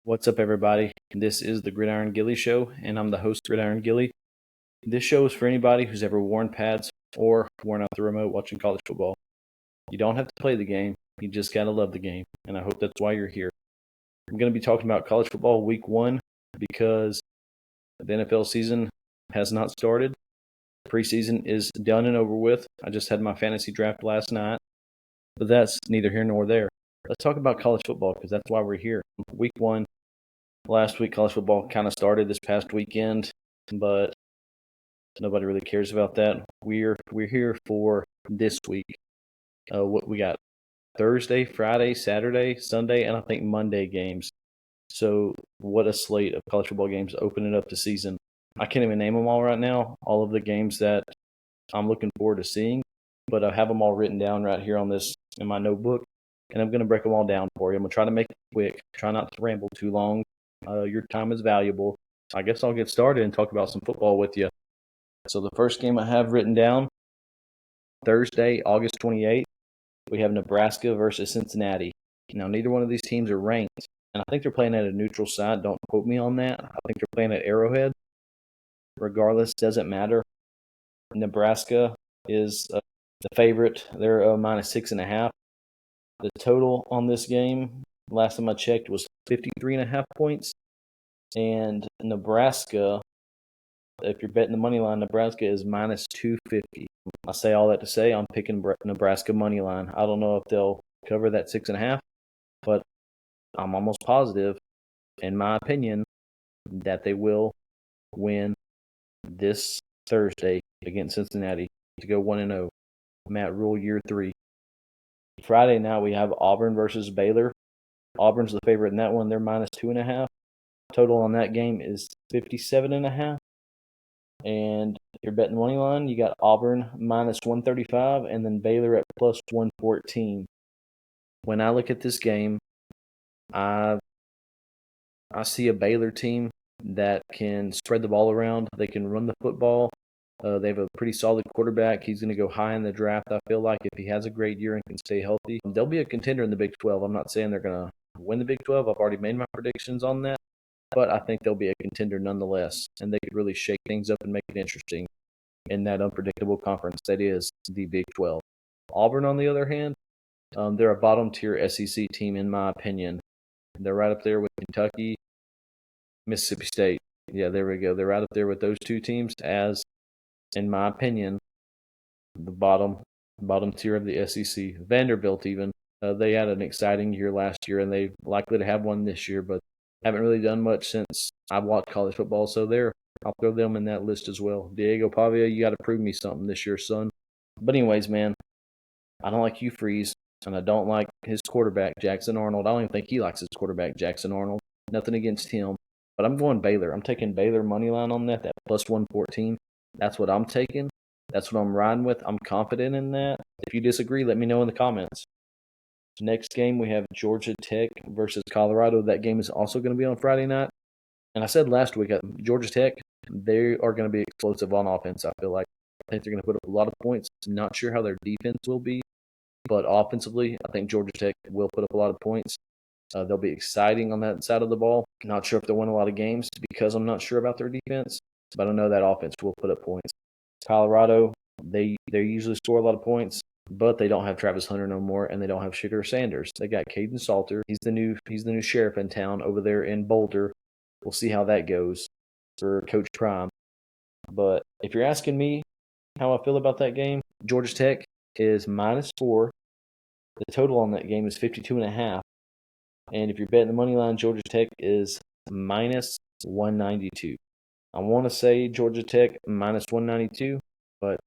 What's up, everybody? This is the Gridiron Gilly Show, and I'm the host, Gridiron Gilly. This show is for anybody who's ever worn pads or worn out the remote watching college football. You don't have to play the game, you just gotta love the game, and I hope that's why you're here. I'm going to be talking about college football week 1 because the NFL season has not started. Preseason is done and over with. I just had my fantasy draft last night, but that's neither here nor there. Let's talk about college football because that's why we're here. Week 1. Last week, college football kind of started this past weekend, but nobody really cares about that. We're here for this week. What we got: Thursday, Friday, Saturday, Sunday, and I think Monday games. So what a slate of college football games opening up the season. I can't even name them all right now, all of the games that I'm looking forward to seeing, but I have them all written down right here in my notebook, and I'm going to break them all down for you. I'm going to try to make it quick, try not to ramble too long. Your time is valuable. I guess I'll get started and talk about some football with you. So the first game I have written down, Thursday, August 28th, we have Nebraska versus Cincinnati. Now, neither one of these teams are ranked, and I think they're playing at a neutral site. Don't quote me on that. I think they're playing at Arrowhead. Regardless, doesn't matter. Nebraska is the favorite. They're minus 6.5. The total on this game, last time I checked, was 53.5 points. And Nebraska, if you're betting the money line, Nebraska is minus 250. I say all that to say I'm picking Nebraska money line. I don't know if they'll cover that 6.5, but I'm almost positive, in my opinion, that they will win this Thursday against Cincinnati to go 1-0. Matt Rule year 3. Friday now we have Auburn versus Baylor. Auburn's the favorite in that one. They're minus 2.5. Total on that game is 57.5. And if you're betting money line, you got Auburn minus 135 and then Baylor at plus 114. When I look at this game, I see a Baylor team that can spread the ball around. They can run the football. They have a pretty solid quarterback. He's going to go high in the draft, I feel like, if he has a great year and can stay healthy. They'll be a contender in the Big 12. I'm not saying they're going to win the Big 12. I've already made my predictions on that. But I think they'll be a contender nonetheless, and they could really shake things up and make it interesting in that unpredictable conference that is the Big 12. Auburn, on the other hand, they're a bottom-tier SEC team, in my opinion. They're right up there with Kentucky, Mississippi State. Yeah, there we go. They're right up there with those two teams as, in my opinion, the bottom tier of the SEC. Vanderbilt, even, they had an exciting year last year, and they're likely to have one this year, but haven't really done much since I've watched college football, so I'll throw them in that list as well. Diego Pavia, you got to prove me something this year, son. But anyways, man, I don't like Hugh Freeze, and I don't like his quarterback, Jackson Arnold. I don't even think he likes his quarterback, Jackson Arnold. Nothing against him, but I'm going Baylor. I'm taking Baylor money line on that plus 114. That's what I'm taking. That's what I'm riding with. I'm confident in that. If you disagree, let me know in the comments. Next game, we have Georgia Tech versus Colorado. That game is also going to be on Friday night. And I said last week, Georgia Tech, they are going to be explosive on offense, I feel like. I think they're going to put up a lot of points. Not sure how their defense will be, but offensively, I think Georgia Tech will put up a lot of points. They'll be exciting on that side of the ball. Not sure if they'll win a lot of games because I'm not sure about their defense, but I know that offense will put up points. Colorado, they usually score a lot of points, but they don't have Travis Hunter no more, and they don't have Shedeur Sanders. They got Caden Salter. He's the new sheriff in town over there in Boulder. We'll see how that goes for Coach Prime. But if you're asking me how I feel about that game, Georgia Tech is minus 4. The total on that game is 52.5. And if you're betting the money line, Georgia Tech is minus 192. I want to say Georgia Tech minus 192, but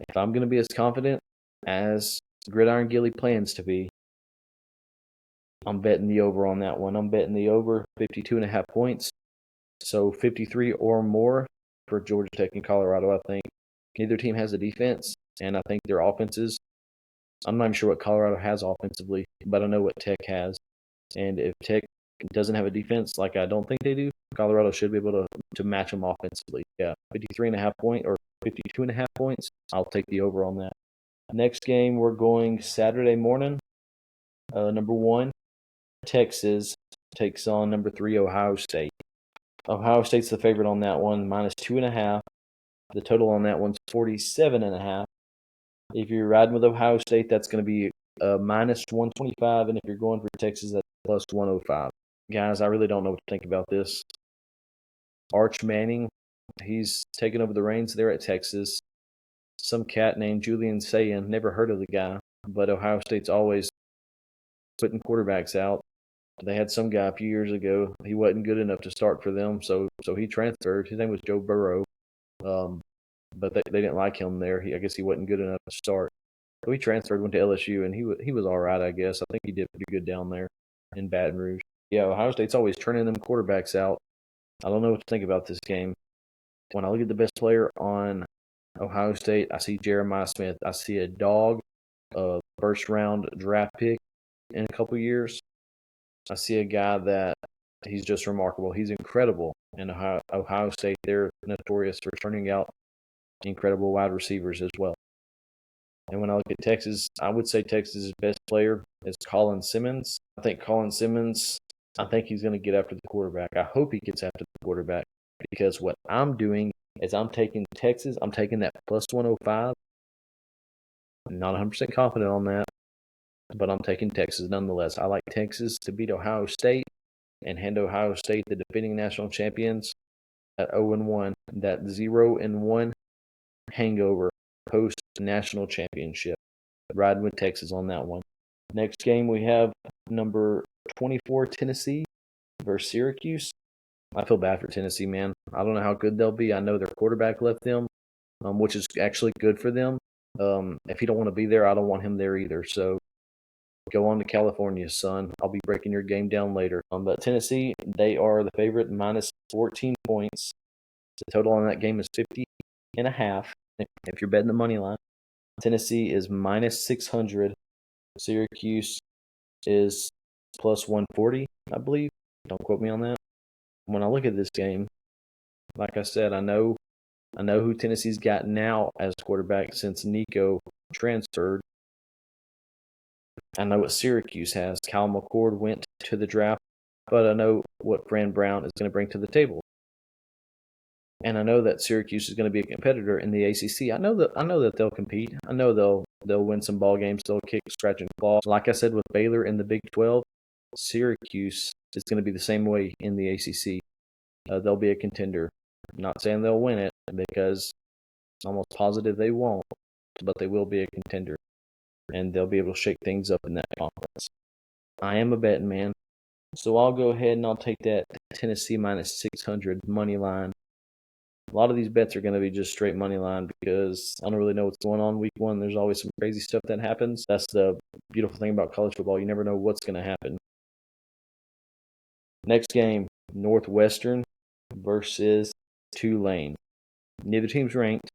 if I'm going to be as confident as Gridiron Gilly plans to be, I'm betting the over on that one. I'm betting the over 52.5 points. So 53 or more for Georgia Tech and Colorado, I think. Neither team has a defense, and I think their offenses, I'm not even sure what Colorado has offensively, but I know what Tech has. And if Tech doesn't have a defense like I don't think they do, Colorado should be able to match them offensively. Yeah, 53.5 point or 52.5 points. I'll take the over on that. Next game, we're going Saturday morning. Number 1, Texas takes on number 3 Ohio State. Ohio State's the favorite on that one, -2.5. The total on that one's 47.5. If you're riding with Ohio State, that's going to be -125, and if you're going for Texas, that's +105. Guys, I really don't know what to think about this. Arch Manning, he's taken over the reins there at Texas. Some cat named Julian Sayin, never heard of the guy, but Ohio State's always putting quarterbacks out. They had some guy a few years ago. He wasn't good enough to start for them, so he transferred. His name was Joe Burrow, but they didn't like him there. I guess he wasn't good enough to start. So he transferred, went to LSU, and he was all right, I guess. I think he did pretty good down there in Baton Rouge. Yeah, Ohio State's always turning them quarterbacks out. I don't know what to think about this game. When I look at the best player on Ohio State, I see Jeremiah Smith. I see a dog, a first-round draft pick in a couple years. I see a guy that he's just remarkable. He's incredible. And Ohio State, they're notorious for turning out incredible wide receivers as well. And when I look at Texas, I would say Texas' best player is Colin Simmons. I think Colin Simmons, I think he's going to get after the quarterback. I hope he gets after the quarterback because what I'm doing is I'm taking Texas. I'm taking that +105. I'm not 100% confident on that, but I'm taking Texas nonetheless. I like Texas to beat Ohio State and hand Ohio State, the defending national champions, at 0-1, that 0-1 hangover post-national championship. Riding with Texas on that one. Next game, we have number 24 Tennessee versus Syracuse. I feel bad for Tennessee, man. I don't know how good they'll be. I know their quarterback left them, which is actually good for them. If he don't want to be there, I don't want him there either. So go on to California, son. I'll be breaking your game down later. But Tennessee, they are the favorite, -14 points. The total on that game is 50.5. If you're betting the money line, Tennessee is -600. Syracuse is +140, I believe. Don't quote me on that. When I look at this game, like I said, I know who Tennessee's got now as quarterback since Nico transferred. I know what Syracuse has. Kyle McCord went to the draft, but I know what Fran Brown is going to bring to the table. And I know that Syracuse is going to be a competitor in the ACC. I know that they'll compete. I know they'll win some ball games. They'll kick, scratch, and claw. Like I said with Baylor in the Big 12, Syracuse is going to be the same way in the ACC. They'll be a contender. I'm not saying they'll win it because I'm almost positive they won't, but they will be a contender, and they'll be able to shake things up in that conference. I am a betting man, so I'll go ahead and I'll take that Tennessee -600 money line. A lot of these bets are going to be just straight money line because I don't really know what's going on week one. There's always some crazy stuff that happens. That's the beautiful thing about college football. You never know what's going to happen. Next game, Northwestern versus Tulane. Neither team's ranked.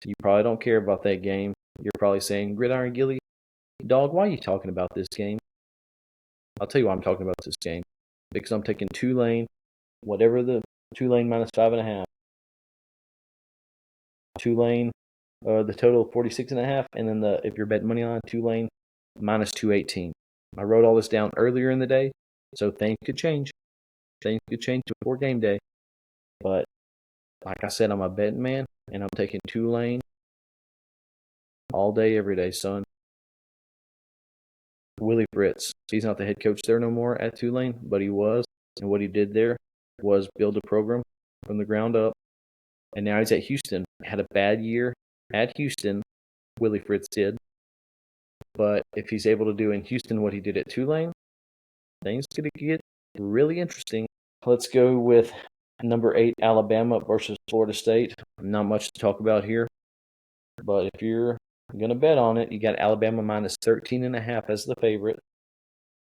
You probably don't care about that game. You're probably saying, Gridiron Gilly, dog, why are you talking about this game? I'll tell you why I'm talking about this game. Because I'm taking Tulane, whatever the Tulane -5.5. Tulane, the total of 46.5, and then if you're betting money on Tulane, -218. I wrote all this down earlier in the day, so things could change. Things could change before game day. But like I said, I'm a betting man, and I'm taking Tulane all day, every day, son. Willie Fritz, he's not the head coach there no more at Tulane, but he was. And what he did there was build a program from the ground up. And now he's at Houston. Had a bad year at Houston, Willie Fritz did. But if he's able to do in Houston what he did at Tulane, things could get really interesting. Let's go with number 8, Alabama versus Florida State. Not much to talk about here. But if you're going to bet on it, you got Alabama -13.5 as the favorite.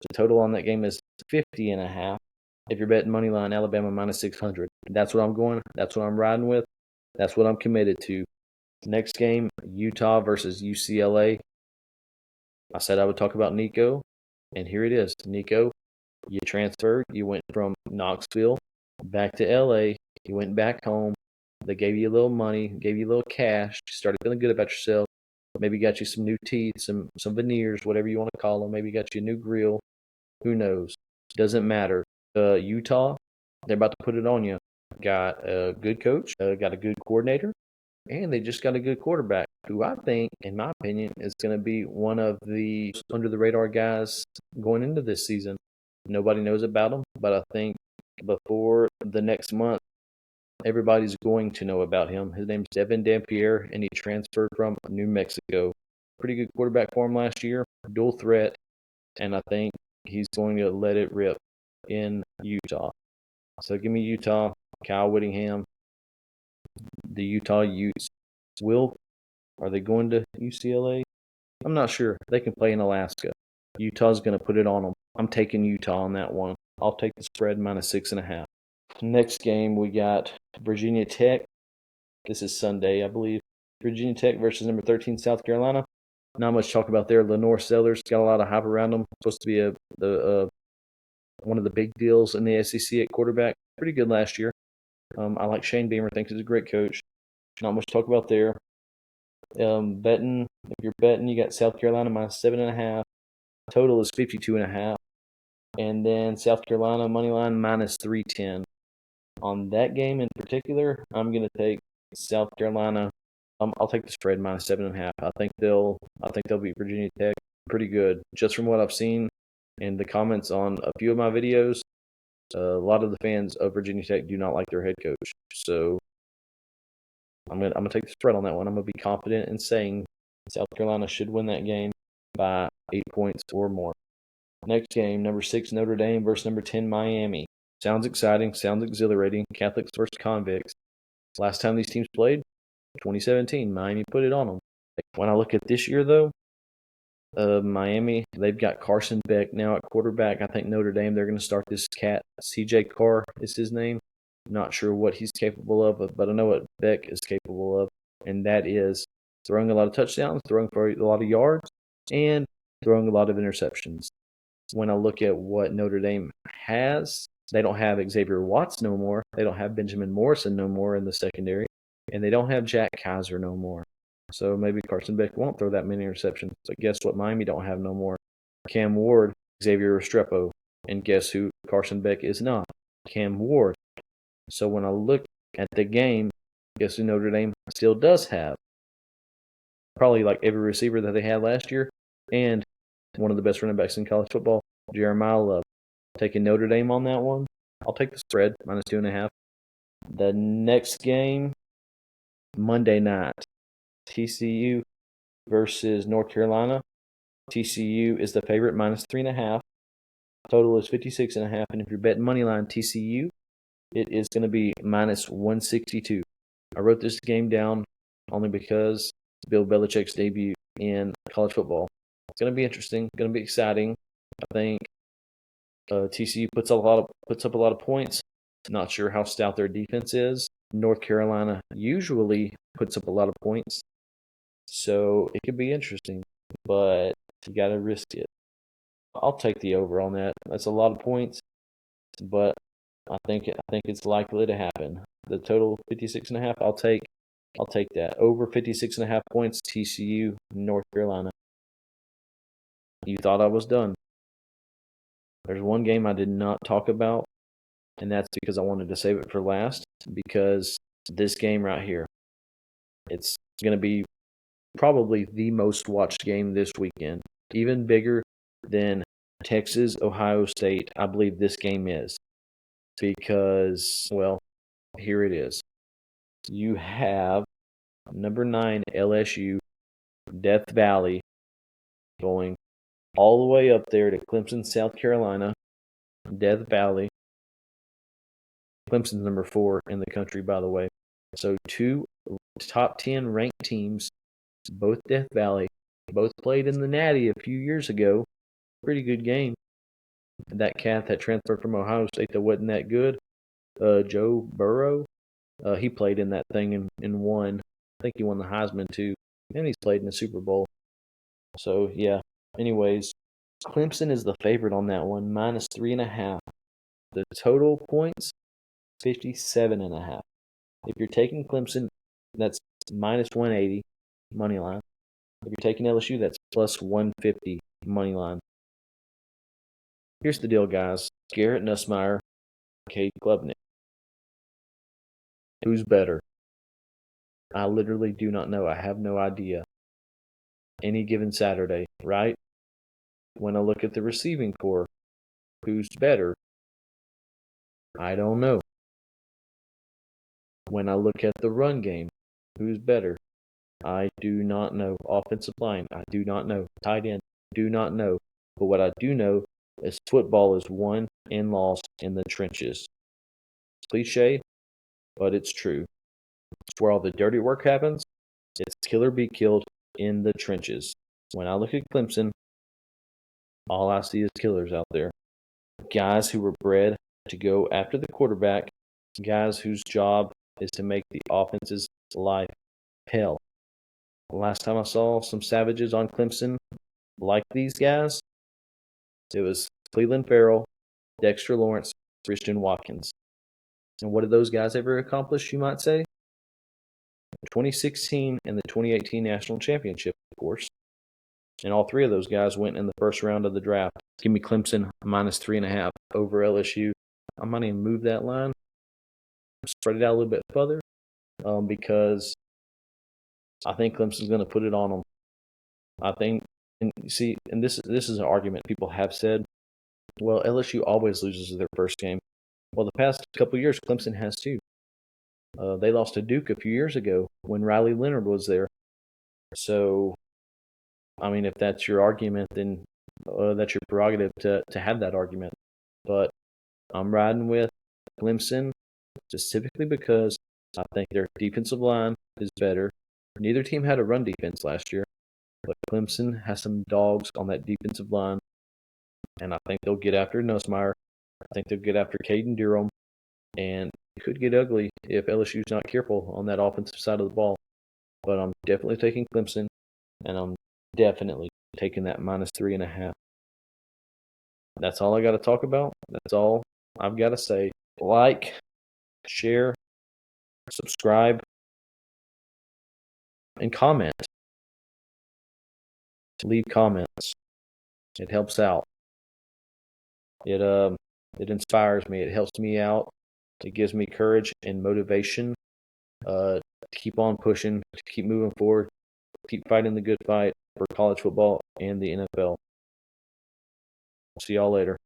The total on that game is 50.5. If you're betting money line, Alabama -600. That's what I'm going. That's what I'm riding with. That's what I'm committed to. Next game, Utah versus UCLA. I said I would talk about Nico, and here it is. Nico, you transferred. You went from Knoxville back to LA. You went back home. They gave you a little money, gave you a little cash. You started feeling good about yourself. Maybe got you some new teeth, some veneers, whatever you want to call them. Maybe got you a new grill. Who knows? Doesn't matter. Utah, they're about to put it on you. Got a good coach, got a good coordinator, and they just got a good quarterback who I think, in my opinion, is going to be one of the under the radar guys going into this season. Nobody knows about him, but I think before the next month, everybody's going to know about him. His name's Devin Dampier, and he transferred from New Mexico. Pretty good quarterback for him last year, dual threat, and I think he's going to let it rip in Utah. So give me Utah, Kyle Whittingham, the Utah Utes. Are they going to UCLA? I'm not sure. They can play in Alaska. Utah's going to put it on them. I'm taking Utah on that one. I'll take the spread minus 6.5. Next game, we got Virginia Tech. This is Sunday, I believe. Virginia Tech versus number 13 South Carolina. Not much talk about there. Lenore Sellers got a lot of hype around him. Supposed to be one of the big deals in the SEC at quarterback. Pretty good last year. I like Shane Beamer. Thinks he's a great coach. Not much to talk about there. Betting, if you're betting, you got South Carolina minus 7.5. Total is 52.5. And then South Carolina money line minus 310. On that game in particular, I'm going to take South Carolina. I'll take the spread minus 7.5. I think they'll beat Virginia Tech pretty good. Just from what I've seen and the comments on a few of my videos, a lot of the fans of Virginia Tech do not like their head coach. So I'm gonna take the spread on that one. I'm gonna be confident in saying South Carolina should win that game by 8 points or more. Next game, number 6 Notre Dame versus number 10 Miami. Sounds exciting, sounds exhilarating. Catholics versus convicts. Last time these teams played, 2017. Miami put it on them. When I look at this year, though, Miami, they've got Carson Beck now at quarterback. I think Notre Dame, they're going to start this cat. CJ Carr is his name. Not sure what he's capable of, but I know what Beck is capable of, and that is throwing a lot of touchdowns, throwing for a lot of yards, and throwing a lot of interceptions. When I look at what Notre Dame has, they don't have Xavier Watts no more. They don't have Benjamin Morrison no more in the secondary. And they don't have Jack Kaiser no more. So maybe Carson Beck won't throw that many interceptions. But guess what Miami don't have no more? Cam Ward, Xavier Restrepo. And guess who Carson Beck is not? Cam Ward. So when I look at the game, guess who Notre Dame still does have? Probably like every receiver that they had last year. And one of the best running backs in college football, Jeremiah Love. Taking Notre Dame on that one. I'll take the spread, minus 2.5. The next game, Monday night, TCU versus North Carolina. TCU is the favorite, minus 3.5. Total is 56.5. And if you're betting money line TCU, it is going to be minus 162. I wrote this game down only because it's Bill Belichick's debut in college football. It's going to be interesting, going to be exciting. I think TCU puts up a lot of points. Not sure how stout their defense is. North Carolina usually puts up a lot of points, so it could be interesting, but you got to risk it. I'll take the over on that. That's a lot of points, but I think it's likely to happen. The total 56.5. I'll take that over 56.5 points. TCU, North Carolina. You thought I was done. There's one game I did not talk about, and that's because I wanted to save it for last, because this game right here, it's going to be probably the most watched game this weekend, even bigger than Texas, Ohio State. I believe this game is, because, well, here it is. You have number 9 LSU, Death Valley, going all the way up there to Clemson, South Carolina. Death Valley. Clemson's number 4 in the country, by the way. So 2 top 10 ranked teams, both Death Valley, both played in the Natty a few years ago. Pretty good game. That cat that transferred from Ohio State that wasn't that good, Joe Burrow, he played in that thing and won. I think he won the Heisman too, and he's played in the Super Bowl. So yeah. Anyways, Clemson is the favorite on that one, minus 3.5. The total points, 57.5. If you're taking Clemson, that's minus 180 money line. If you're taking LSU, that's plus 150 money line. Here's the deal, guys. Garrett Nussmeier Cade Klubnik? Who's better? I literally do not know. I have no idea. Any given Saturday, right? When I look at the receiving core, who's better? I don't know. When I look at the run game, who's better? I do not know. Offensive line, I do not know. Tight end, do not know. But what I do know is football is won and lost in the trenches. Cliche, but it's true. It's where all the dirty work happens. It's kill or be killed in the trenches. When I look at Clemson, all I see is killers out there. Guys who were bred to go after the quarterback, guys whose job is to make the offense's life hell. The last time I saw some savages on Clemson like these guys, it was Cleveland Farrell, Dexter Lawrence, Christian Watkins. And what did those guys ever accomplish, you might say? 2016 and the 2018 National Championship, of course. And all three of those guys went in the first round of the draft. Give me Clemson minus 3.5 over LSU. I might even move that line, spread it out a little bit further, because I think Clemson's going to put it on them. I think, and see, and this is an argument people have said. Well, LSU always loses their first game. Well, the past couple of years, Clemson has too. They lost to Duke a few years ago when Riley Leonard was there. So, I mean, if that's your argument, then that's your prerogative to have that argument. But I'm riding with Clemson specifically because I think their defensive line is better. Neither team had a run defense last year, but Clemson has some dogs on that defensive line, and I think they'll get after Nussmeier. I think they'll get after Caden Durham, and it could get ugly if LSU's not careful on that offensive side of the ball. But I'm definitely taking Clemson, and I'm definitely taking that minus 3.5. That's all I got to talk about. That's all I've got to say. Like, share, subscribe, and comment. Leave comments. It helps out. It inspires me. It helps me out. It gives me courage and motivation to keep on pushing, to keep moving forward, keep fighting the good fight for college football and the NFL. See y'all later.